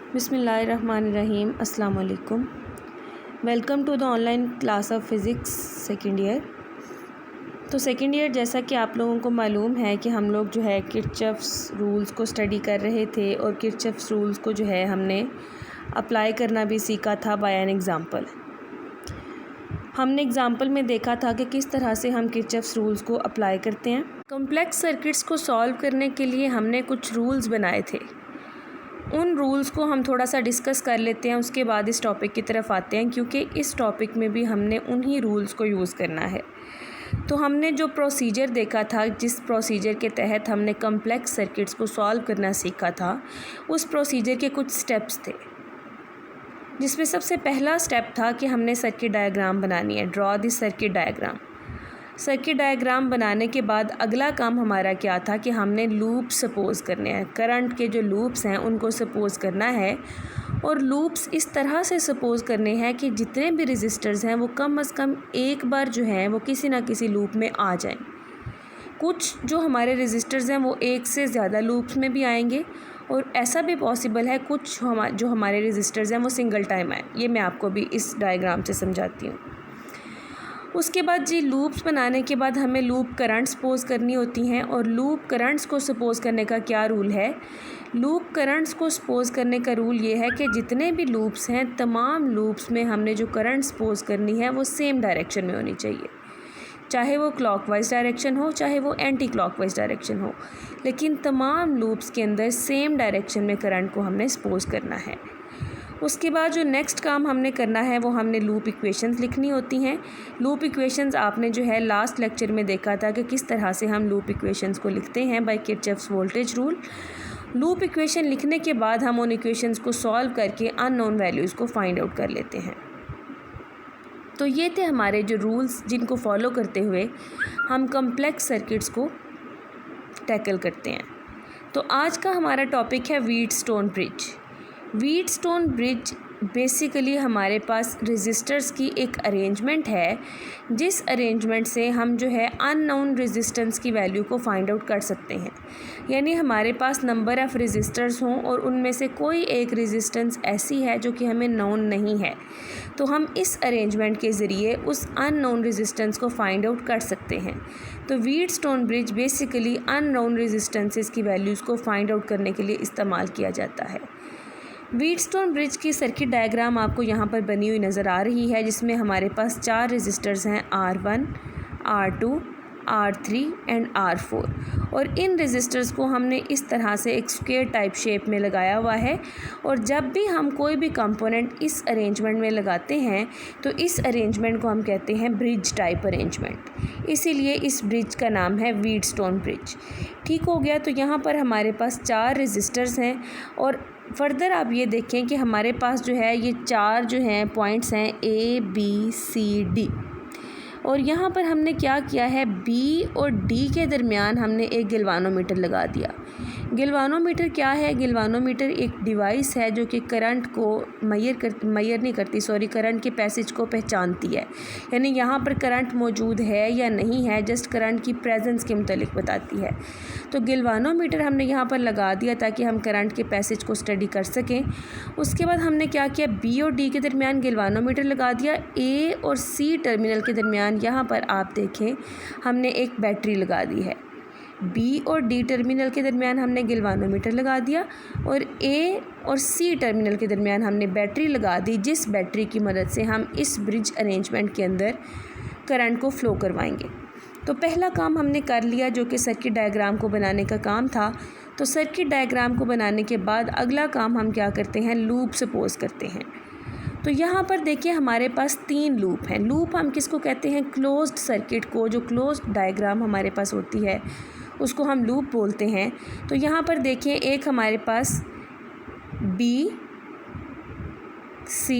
बिस्मिल्लाहिर्रहमानिर्रहीम। अस्सलाम वालेकुम। Welcome to the online class of physics second year. तो सेकेंड ईयर, जैसा कि आप लोगों को मालूम है कि हम लोग जो है किरचॉफ्स रूल्स को स्टडी कर रहे थे और किरचॉफ्स रूल्स को जो है हमने अप्लाई करना भी सीखा था बाय एन एग्ज़ाम्पल। हमने एग्ज़ाम्पल में देखा था कि किस तरह से हम किरचॉफ्स रूल्स को अप्लाई करते हैं। कॉम्प्लेक्स सर्किट्स को सॉल्व करने के लिए हमने कुछ रूल्स बनाए थे। उन रूल्स को हम थोड़ा सा डिस्कस कर लेते हैं, उसके बाद इस टॉपिक की तरफ आते हैं, क्योंकि इस टॉपिक में भी हमने उन्हीं रूल्स को यूज़ करना है। तो हमने जो प्रोसीजर देखा था, जिस प्रोसीजर के तहत हमने कॉम्प्लेक्स सर्किट्स को सॉल्व करना सीखा था, उस प्रोसीजर के कुछ स्टेप्स थे, जिसमें सबसे पहला स्टेप था कि हमने सर्किट डायग्राम बनानी है। Draw this circuit diagram. Circuit diagram बनाने के बाद अगला काम हमारा क्या था कि हमने लूप सपोज़ करने हैं। करंट के जो लूप्स हैं उनको सपोज़ करना है, और लूप्स इस तरह से सपोज़ करने हैं कि जितने भी रजिस्टर्स हैं वो कम से कम एक बार जो हैं वो किसी ना किसी लूप में आ जाएं। कुछ जो हमारे रजिस्टर्स हैं वो एक से ज़्यादा लूप्स में भी आएंगे, और ऐसा भी पॉसिबल है कुछ जो हमारे रजिस्टर्स हैं वो सिंगल टाइम आए। ये मैं आपको भी इस डायग्राम से समझाती हूँ। उसके बाद जी लूप्स बनाने के बाद हमें लूप करंट सपोज़ करनी होती हैं, और लूप करंट्स को सपोज़ करने का क्या रूल है। लूप करंट्स को सपोज़ करने का रूल ये है कि जितने भी लूप्स हैं, तमाम लूप्स में हमने जो करंट सपोज़ करनी है वो सेम डायरेक्शन में होनी चाहिए, चाहे वो क्लॉकवाइज डायरेक्शन हो चाहे वो एंटी क्लॉकवाइज डायरेक्शन हो, लेकिन तमाम लूप्स के अंदर सेम डायरेक्शन में करंट को हमने सपोज़ करना है। उसके बाद जो नेक्स्ट काम हमने करना है वो हमने लूप इक्वेशंस लिखनी होती हैं। लूप इक्वेशंस आपने जो है लास्ट लेक्चर में देखा था कि किस तरह से हम लूप इक्वेशंस को लिखते हैं by Kirchhoff's voltage rule. Loop equation लिखने के बाद हम उन इक्वेशंस को सॉल्व करके अननोन वैल्यूज़ को फाइंड आउट कर लेते हैं। तो ये थे हमारे जो रूल्स, जिनको फॉलो करते हुए हम कॉम्प्लेक्स सर्किट्स को टैकल करते हैं। तो आज का हमारा टॉपिक है Wheatstone bridge. Wheatstone bridge basically हमारे पास रेजिस्टर्स की एक अरेंजमेंट है, जिस अरेंजमेंट से हम जो है अननोन रेजिस्टेंस की वैल्यू को फाइंड आउट कर सकते हैं। यानी हमारे पास नंबर ऑफ़ रेजिस्टर्स हों और उनमें से कोई एक रेजिस्टेंस ऐसी है जो कि हमें नोन नहीं है, तो हम इस अरेंजमेंट के ज़रिए उस अननोन रेजिस्टेंस को फाइंड आउट कर सकते हैं। तो Wheatstone bridge basically unknown resistances की वैल्यूज़ को फाइंड आउट करने के लिए इस्तेमाल किया जाता है। व्हीटस्टोन ब्रिज की सर्किट डायग्राम आपको यहाँ पर बनी हुई नज़र आ रही है, जिसमें हमारे पास 4 रेजिस्टर्स हैं, R1, R2, R3 and R4, और इन रेजिस्टर्स को हमने इस तरह से एक स्क्वायर टाइप शेप में लगाया हुआ है। और जब भी हम कोई भी कंपोनेंट इस अरेंजमेंट में लगाते हैं तो इस अरेंजमेंट को हम कहते हैं ब्रिज टाइप अरेंजमेंट, इसीलिए इस ब्रिज का नाम है व्हीटस्टोन ब्रिज। ठीक हो गया। तो यहाँ पर हमारे पास 4 रेजिस्टर्स हैं, और फर्दर आप ये देखें कि हमारे पास जो है ये 4 जो हैं पॉइंट्स हैं A, B, C, D, और यहाँ पर हमने क्या किया है, B और D के दरमियान हमने एक गैल्वानोमीटर लगा दिया। गैल्वानोमीटर क्या है? गैल्वानोमीटर एक डिवाइस है जो कि करंट को करंट के पैसेज को पहचानती है। यानी यहाँ पर करंट मौजूद है या नहीं है, जस्ट करंट की प्रेजेंस के मुतालिक बताती है। तो गैल्वानोमीटर हमने यहाँ पर लगा दिया ताकि हम करंट के पैसेज को स्टडी कर सकें। उसके बाद हमने क्या किया, B और D के दरमियान गैल्वानोमीटर लगा दिया। A और C टर्मिनल के दरमियान यहाँ पर आप देखें हमने एक बैटरी लगा दी है। B और D टर्मिनल के दरमियान हमने गैल्वानोमीटर लगा दिया, और A और C टर्मिनल के दरमियान हमने बैटरी लगा दी, जिस बैटरी की मदद से हम इस ब्रिज अरेंजमेंट के अंदर करंट को फ़्लो करवाएंगे। तो पहला काम हमने कर लिया, जो कि सर्किट डायग्राम को बनाने का काम था। तो सर्किट डायग्राम को बनाने के बाद अगला काम हम क्या करते हैं, लूप सपोज़ करते हैं। तो यहाँ पर देखिए हमारे पास 3 लूप हैं। लूप हम किसको कहते हैं? क्लोज्ड सर्किट को, जो क्लोज्ड डायग्राम हमारे पास होती है उसको हम लूप बोलते हैं। तो यहाँ पर देखिए एक हमारे पास B, C,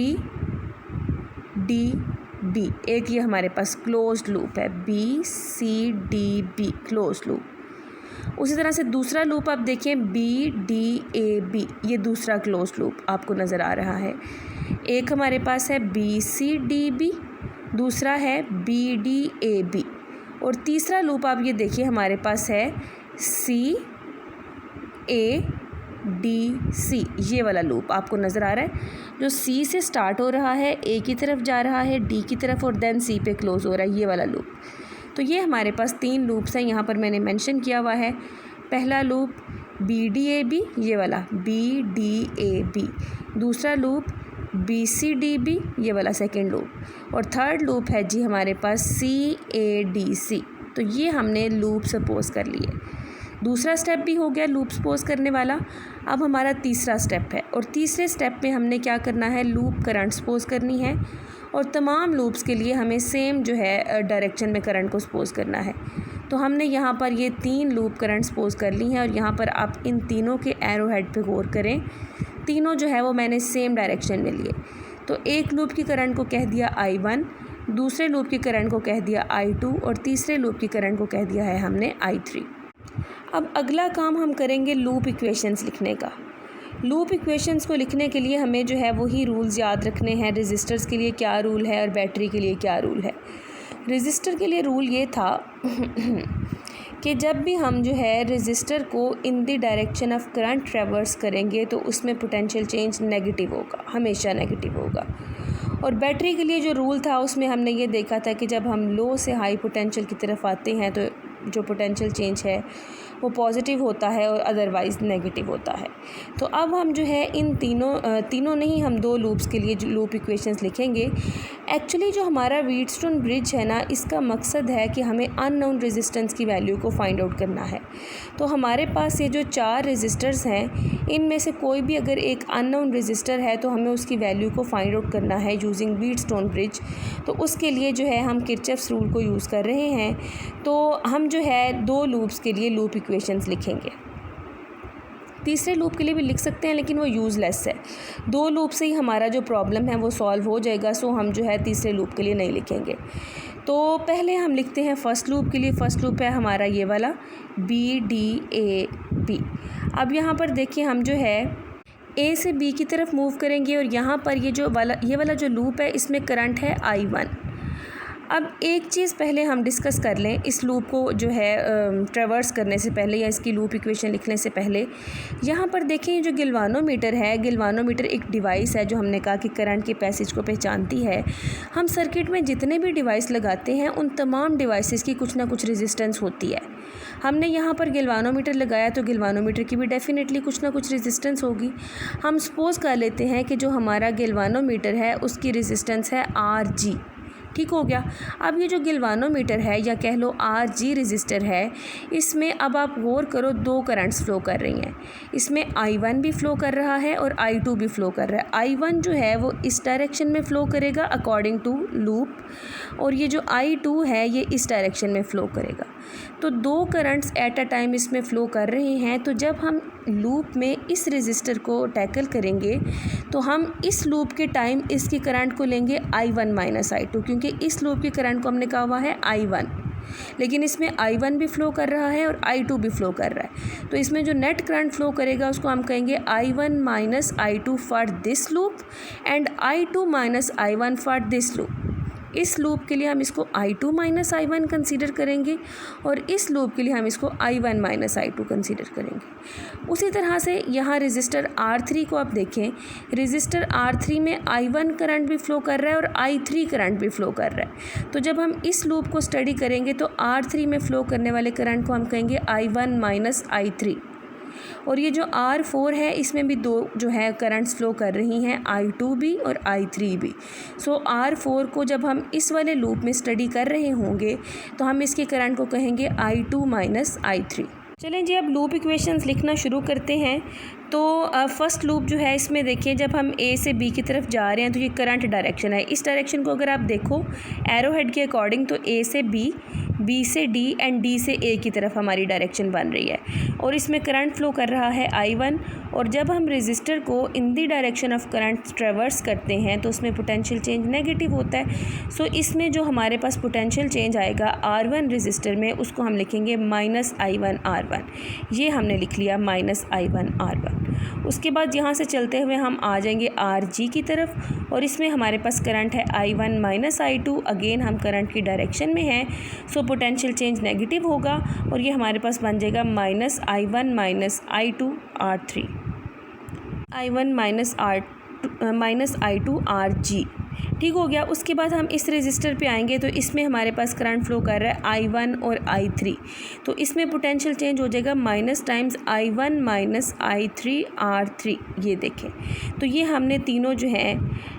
D, B, एक ये हमारे पास क्लोज्ड लूप है, B, C, D, B closed loop. उसी तरह से दूसरा लूप आप देखें, B, D, A, B, ये दूसरा क्लोज्ड लूप आपको नज़र आ रहा है। एक हमारे पास है B, C, D, B, दूसरा है B, D, A, B, और तीसरा लूप आप ये देखिए हमारे पास है C, A, DC, ये वाला लूप आपको नज़र आ रहा है, जो C से स्टार्ट हो रहा है, A की तरफ जा रहा है, D की तरफ और देन C पे क्लोज़ हो रहा है, ये वाला लूप। तो ये हमारे पास 3 लूप्स हैं, यहाँ पर मैंने मेंशन किया हुआ है। पहला लूप BDAB, ये वाला BDAB, दूसरा लूप BCDB, ये वाला सेकेंड लूप, और थर्ड लूप है जी हमारे पास CADC। तो ये हमने लूप सपोज कर लिए। दूसरा स्टेप भी हो गया लूप सपोज करने वाला। अब हमारा तीसरा स्टेप है, और तीसरे स्टेप में हमने क्या करना है, लूप करंट सपोज करनी है, और तमाम लूप्स के लिए हमें सेम जो है डायरेक्शन में करंट को सपोज करना है। तो हमने यहाँ पर ये 3 लूप करंट सपोज कर ली हैं, और यहाँ पर आप इन तीनों के एरो हेड पे गौर करें। तीनों जो है वो मैंने सेम डायरेक्शन में लिए। तो एक लूप की करंट को कह दिया I1, दूसरे लूप की करंट को कह दिया I2, और तीसरे लूप की करंट को कह दिया है हमने I3। अब अगला काम हम करेंगे लूप इक्वेशंस लिखने का। लूप इक्वेशंस को लिखने के लिए हमें जो है वही रूल्स याद रखने हैं। रेजिस्टर्स के लिए क्या रूल है और बैटरी के लिए क्या रूल है। रेजिस्टर के लिए रूल ये था कि जब भी हम जो है रेजिस्टर को in the direction of current ट्रेवर्स करेंगे तो उसमें पोटेंशियल चेंज नेगेटिव होगा, हमेशा नेगेटिव होगा। और बैटरी के लिए जो रूल था उसमें हमने ये देखा था कि जब हम लो से हाई पोटेंशियल की तरफ आते हैं तो जो पोटेंशियल चेंज है वो पॉजिटिव होता है और अदरवाइज़ नेगेटिव होता है। तो अब हम जो है इन तीनों नहीं, हम 2 लूप्स के लिए जो लूप इक्वेशंस लिखेंगे। एक्चुअली जो हमारा व्हीटस्टोन ब्रिज है ना, इसका मकसद है कि हमें अननोन रेजिस्टेंस की वैल्यू को फाइंड आउट करना है। तो हमारे पास ये जो 4 रेजिस्टर्स हैं, इनमें से कोई भी अगर एक अननोन रेजिस्टर है तो हमें उसकी वैल्यू को फाइंड आउट करना है यूजिंग व्हीटस्टोन ब्रिज। तो उसके लिए जो है हम किरचॉफ्स रूल को यूज़ कर रहे हैं। तो हम जो है 2 लूप्स के लिए लूप इक्वेशंस लिखेंगे। तीसरे लूप के लिए भी लिख सकते हैं लेकिन वो यूज़लेस है। 2 लूप से ही हमारा जो प्रॉब्लम है वो सॉल्व हो जाएगा। सो हम जो है तीसरे लूप के लिए नहीं लिखेंगे। तो पहले हम लिखते हैं फर्स्ट लूप के लिए। फर्स्ट लूप है हमारा ये वाला BDAB। अब यहाँ पर देखिए हम जो है A से B की तरफ मूव करेंगे, और यहाँ पर ये वाला जो लूप है इसमें करंट है I1। अब एक चीज़ पहले हम डिस्कस कर लें इस लूप को जो है ट्रेवर्स करने से पहले या इसकी लूप इक्वेशन लिखने से पहले। यहाँ पर देखें ये जो गिल्वानोमीटर है, गिल्वानोमीटर एक डिवाइस है जो हमने कहा कि करंट के पैसेज को पहचानती है। हम सर्किट में जितने भी डिवाइस लगाते हैं उन तमाम डिवाइसेस की कुछ ना कुछ रेजिस्टेंस होती है। हमने यहाँ पर गिल्वानोमीटर लगाया तो गिल्वानोमीटर की भी डेफिनेटली कुछ ना कुछ रेजिस्टेंस होगी। हम सपोज़ कर लेते हैं कि जो हमारा गिल्वानोमीटर है उसकी रेजिस्टेंस है RG। ठीक हो गया। अब ये जो गिल्वानोमीटर है या कह लो RG रजिस्टर है, इसमें अब आप गौर करो 2 करंट्स फ़्लो कर रही हैं। इसमें I1 भी फ़्लो कर रहा है और I2 भी फ़्लो कर रहा है। I1 जो है वो इस डायरेक्शन में फ़्लो करेगा अकॉर्डिंग टू लूप, और ये जो I2 है ये इस डायरेक्शन में फ़्लो करेगा। तो 2 करंट्स एट अ टाइम इसमें फ़्लो कर रहे हैं। तो जब हम लूप में इस रजिस्टर को टैकल करेंगे तो हम इस लूप के टाइम इसकी करंट को लेंगे I1 माइनस I2, क्योंकि इस लूप की करंट को हमने कहा हुआ है I1, लेकिन इसमें I1 भी फ़्लो कर रहा है और I2 भी फ़्लो कर रहा है। तो इसमें जो नेट करंट फ़्लो करेगा उसको हम कहेंगे I1 minus I2 for this loop and I2 minus I1 for this loop. इस लूप के लिए हम इसको I2 माइनस I1 कंसीडर करेंगे और इस लूप के लिए हम इसको I1 माइनस I2 कंसीडर करेंगे। उसी तरह से यहाँ रजिस्टर R3 को आप देखें, रजिस्टर R3 में I1 करंट भी फ़्लो कर रहा है और I3 करंट भी फ़्लो कर रहा है। तो जब हम इस लूप को स्टडी करेंगे तो R3 में फ़्लो करने वाले करंट को हम कहेंगे I1 माइनस I3, और ये जो R4 है इसमें भी 2 जो है करंट्स फ़्लो कर रही हैं, I2 भी और I3 भी। सो R4 को जब हम इस वाले लूप में स्टडी कर रहे होंगे तो हम इसके करंट को कहेंगे I2 माइनस I3। चलें जी, अब लूप इक्वेशंस लिखना शुरू करते हैं। तो फर्स्ट लूप जो है इसमें देखिए जब हम A से B की तरफ जा रहे हैं तो ये करंट डायरेक्शन है। इस डायरेक्शन को अगर आप देखो एरो हेड के अकॉर्डिंग तो A से B, B से D एंड D से A की तरफ हमारी डायरेक्शन बन रही है, और इसमें करंट फ़्लो कर रहा है I1। और जब हम रजिस्टर को in the direction of current traverse करते हैं तो उसमें पोटेंशियल चेंज नेगेटिव होता है। सो इसमें जो हमारे पास पोटेंशियल चेंज आएगा R1 रजिस्टर में उसको हम लिखेंगे माइनस I1 R1। ये हमने लिख लिया माइनस I1 R1। उसके बाद यहाँ से चलते हुए हम आ जाएंगे RG की तरफ, और इसमें हमारे पास करंट है I1 माइनस I2। अगेन हम करंट की डायरेक्शन में हैं, सो पोटेंशियल चेंज नेगेटिव होगा और ये हमारे पास बन जाएगा minus I1 minus I2 R3। I1 minus I2 RG। ठीक हो गया। उसके बाद हम इस रजिस्टर पे आएंगे तो इसमें हमारे पास करंट फ्लो कर रहा है I1 और I3, तो इसमें पोटेंशियल चेंज हो जाएगा minus times I1 minus I3 R3। ये देखें, तो ये हमने तीनों जो है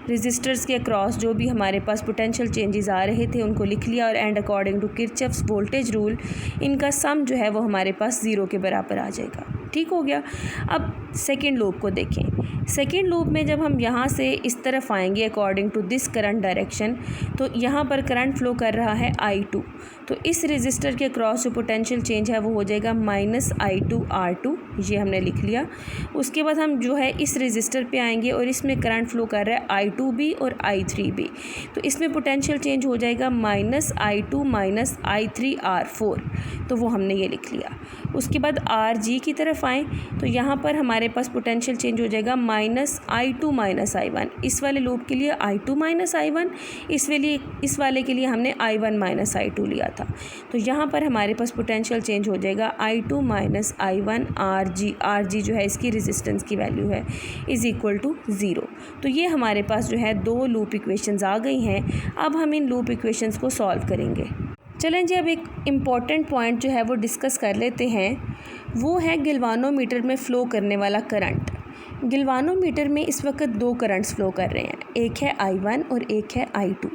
रजिस्टर्स के अक्रॉस जो भी हमारे पास पोटेंशियल चेंजेस आ रहे थे उनको लिख लिया, और and according to Kirchhoff's voltage rule इनका सम जो है वो हमारे पास 0 के बराबर आ जाएगा। ठीक हो गया। अब सेकेंड लूप को देखें। सेकेंड लूप में जब हम यहाँ से इस तरफ आएंगे according to this current direction, तो यहाँ पर करंट फ्लो कर रहा है I2, तो इस रजिस्टर के क्रॉस जो पोटेंशियल चेंज है वो हो जाएगा माइनस I2 R2। ये हमने लिख लिया। उसके बाद हम जो है इस रजिस्टर पे आएंगे और इसमें करंट फ्लो कर रहा है I2 भी और I3 भी, तो इसमें पोटेंशियल चेंज हो जाएगा minus I2 minus I3 R4, तो वो हमने ये लिख लिया। उसके बाद RG की तरफ आएँ तो यहाँ पर हमारे पास पोटेंशियल चेंज हो जाएगा माइनस I2 माइनस I1। इस वाले लूप के लिए I2 माइनस I1, इस वाले के लिए हमने I1 माइनस I2 लिया था, तो यहाँ पर हमारे पास पोटेंशियल चेंज हो जाएगा I2 माइनस I1 RG जो है इसकी रेजिस्टेंस की वैल्यू है इज़ इक्वल टू 0। तो ये हमारे पास जो है 2 लूप इक्वेशंस आ गई हैं। अब हम इन लूप इक्वेशंस को सॉल्व करेंगे। चलें जी, अब एक इम्पॉर्टेंट पॉइंट जो है वो डिस्कस कर लेते हैं, वो है गिल्वानोमीटर में फ़्लो करने वाला करंट। गिल्वानोमीटर में इस वक्त 2 करंट्स फ़्लो कर रहे हैं, एक है I1 और एक है I2,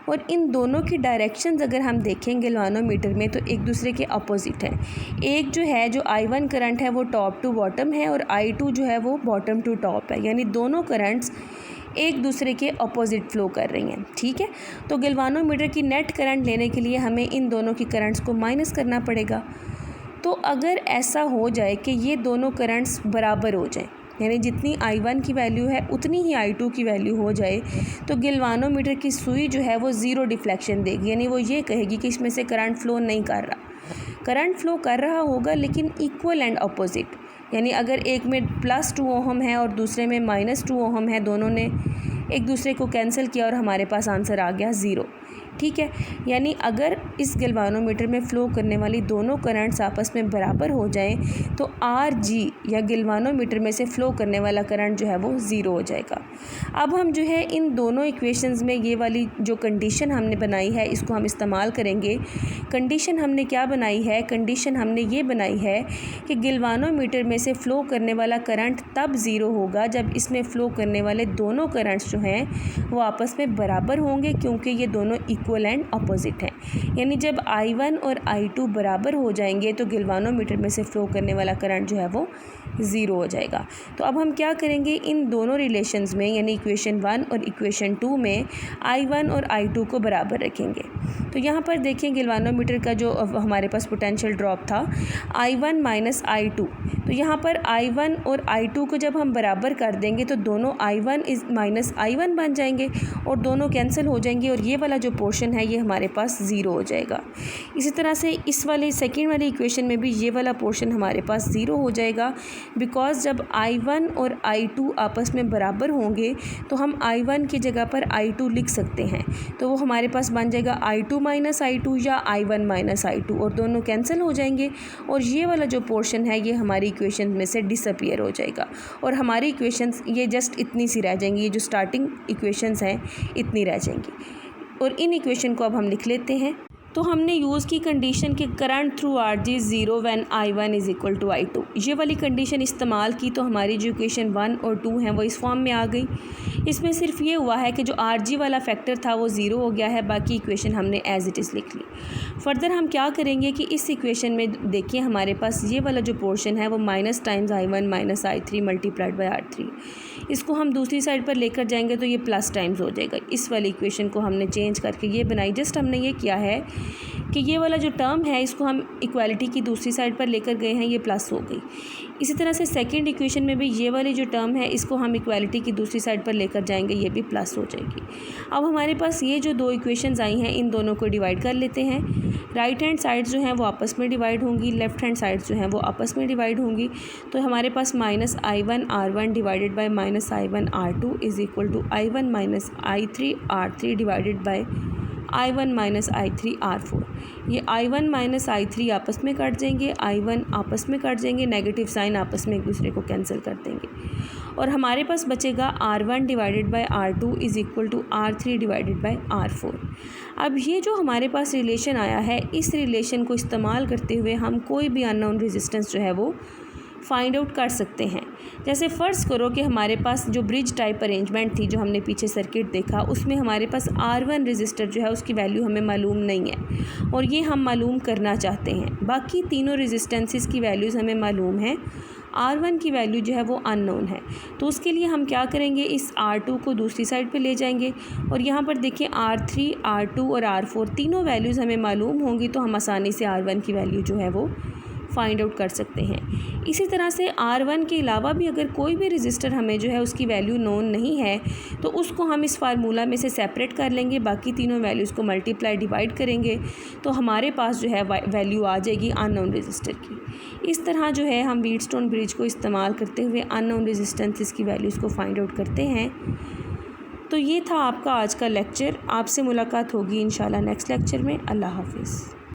और इन दोनों की डायरेक्शंस अगर हम देखें गिल्वानोमीटर में तो एक दूसरे के अपोजिट हैं। एक जो है जो I1 करंट है वो टॉप टू बॉटम है और I2 जो है वो बॉटम टू टॉप है, यानी दोनों करंट्स एक दूसरे के अपोजिट फ़्लो कर रही हैं। ठीक है, तो गिल्वानोमीटर की नेट करंट लेने के लिए हमें इन दोनों की करंट्स को माइनस करना पड़ेगा। तो अगर ऐसा हो जाए कि ये दोनों करंट्स बराबर हो जाएं, यानी जितनी I1 की वैल्यू है उतनी ही I2 की वैल्यू हो जाए, तो गिल्वानोमीटर की सुई जो है वो ज़ीरो डिफ्लेक्शन देगी, यानी वो ये कहेगी कि इसमें से करंट फ़्लो नहीं कर रहा। करंट फ़्लो कर रहा होगा लेकिन इक्वल एंड अपोजिट, यानी अगर एक में +2 ओहम है और दूसरे में -2 ओहम है, दोनों ने एक दूसरे को कैंसिल किया और हमारे पास आंसर आ गया 0। ठीक है, यानी अगर इस गिल्वानोमीटर में फ़्लो करने वाली दोनों करंट्स आपस में बराबर हो जाएं तो RG या गिल्वानोमीटर में से फ़्लो करने वाला करंट जो है वो 0 हो जाएगा। अब हम जो है इन दोनों इक्वेशंस में ये वाली जो कंडीशन हमने बनाई है इसको हम इस्तेमाल करेंगे। कंडीशन हमने क्या बनाई है? कंडीशन हमने ये बनाई है कि गिल्वानोमीटर में से फ़्लो करने वाला करंट तब 0 होगा जब इसमें फ़्लो करने वाले दोनों करंट्स जो हैं वो आपस में बराबर होंगे, क्योंकि ये दोनों इक्वल एंड अपोजिट हैं। यानी जब I1 और I2 बराबर हो जाएंगे तो गिल्वानोमीटर में से फ़्लो करने वाला करंट जो है वो 0 हो जाएगा। तो अब हम क्या करेंगे, इन दोनों रिलेशंस में यानी इक्वेशन 1 और इक्वेशन 2 में I1 और I2 को बराबर रखेंगे। तो यहाँ पर देखिए गिल्वानोमीटर का जो हमारे पास पोटेंशियल ड्रॉप था I1 माइनस I2, तो यहाँ पर I1 और I2 को जब हम बराबर कर देंगे तो दोनों I1 इज़ माइनस I1 बन जाएंगे और दोनों कैंसिल हो जाएंगे और ये वाला जो पोर्शन है ये हमारे पास 0 हो जाएगा। इसी तरह से इस वाली सेकेंड वाली इक्वेशन में भी ये वाला पोर्शन हमारे पास 0 हो जाएगा, बिकॉज जब I1 और I2 आपस में बराबर होंगे तो हम I1 की जगह पर I2 लिख सकते हैं, तो वो हमारे पास बन जाएगा I2 माइनस I2 या I1 माइनस I2 और दोनों कैंसिल हो जाएंगे और ये वाला जो पोर्शन है ये हमारी इक्वेशन में से डिसअपीयर हो जाएगा और हमारी इक्वेशंस ये जस्ट इतनी सी रह जाएंगी, ये जो स्टार्टिंग इक्वेशंस हैं इतनी रह जाएंगी। और इन इक्वेशन को अब हम लिख लेते हैं। तो हमने यूज़ की कंडीशन कि current through RG 0 when I1 is equal to I2, ये वाली कंडीशन इस्तेमाल की तो हमारी जो इक्वेशन 1 और 2 हैं वो इस फॉर्म में आ गई। इसमें सिर्फ ये हुआ है कि जो RG वाला फैक्टर था वो 0 हो गया है, बाकी इक्वेशन हमने एज इट इज़ लिख ली। फर्दर हम क्या करेंगे कि इस इक्वेशन में देखिए हमारे पास ये वाला जो पोर्शन है वो minus times I1 minus I3 multiplied by R3, इसको हम दूसरी साइड पर लेकर जाएंगे तो ये प्लस टाइम्स हो जाएगा। इस वाली इक्वेशन को हमने चेंज करके ये बनाई, जस्ट हमने ये किया है कि ये वाला जो टर्म है इसको हम इक्वालिटी की दूसरी साइड पर लेकर गए हैं, ये प्लस हो गई। इसी तरह से सेकंड इक्वेशन में भी ये वाली जो टर्म है इसको हम इक्वालिटी की दूसरी साइड पर लेकर जाएंगे, ये भी प्लस हो जाएगी। अब हमारे पास ये जो 2 इक्वेशंस आई हैं इन दोनों को डिवाइड कर लेते हैं। राइट हैंड साइड्स जो हैं वो आपस में डिवाइड होंगी, लेफ्ट हैंड साइड्स जो हैं वो आपस में डिवाइड होंगी। तो हमारे पास minus I1 R1 divided by minus I1 R2 is equal to I1 minus I3 R3 divided by I1 minus I3 R4। ये I1 माइनस I3 आपस में कट जाएंगे, I1 आपस में कट जाएंगे, नेगेटिव साइन आपस में एक दूसरे को कैंसिल कर देंगे और हमारे पास बचेगा R1 divided by R2 is equal to R3 divided by R4। अब ये जो हमारे पास रिलेशन आया है, इस रिलेशन को इस्तेमाल करते हुए हम कोई भी अननोन रेजिस्टेंस जो है वो फाइंड आउट कर सकते हैं। जैसे फ़र्ज़ करो कि हमारे पास जो ब्रिज टाइप अरेंजमेंट थी, जो हमने पीछे सर्किट देखा, उसमें हमारे पास R1 रजिस्टर जो है उसकी वैल्यू हमें मालूम नहीं है और ये हम मालूम करना चाहते हैं। बाकी तीनों रेजिस्टेंसेस की वैल्यूज़ हमें मालूम हैं, R1 की वैल्यू जो है वो अननोन है। तो उसके लिए हम क्या करेंगे, इस R2 को दूसरी साइड पे ले जाएंगे और यहाँ पर देखिए R3, R2 और R4 तीनों वैल्यूज़ हमें मालूम होंगी, तो हम आसानी से R1 की वैल्यू जो है वो फाइंड आउट कर सकते हैं। इसी तरह से R1 के अलावा भी अगर कोई भी रजिस्टर हमें जो है उसकी वैल्यू नोन नहीं है, तो उसको हम इस फार्मूला में से सेपरेट कर लेंगे, बाकी तीनों वैल्यूज़ को मल्टीप्लाई डिवाइड करेंगे, तो हमारे पास जो है वैल्यू आ जाएगी अननोन रजिस्टर की। इस तरह जो है हम व्हीटस्टोन ब्रिज को इस्तेमाल करते हुए अननोन रेजिस्टेंसेस की वैल्यूज़ को फाइंड आउट करते हैं। तो ये था आपका आज का लेक्चर। आपसे मुलाकात होगी इंशाल्लाह नेक्स्ट लेक्चर में। अल्लाह हाफिज़।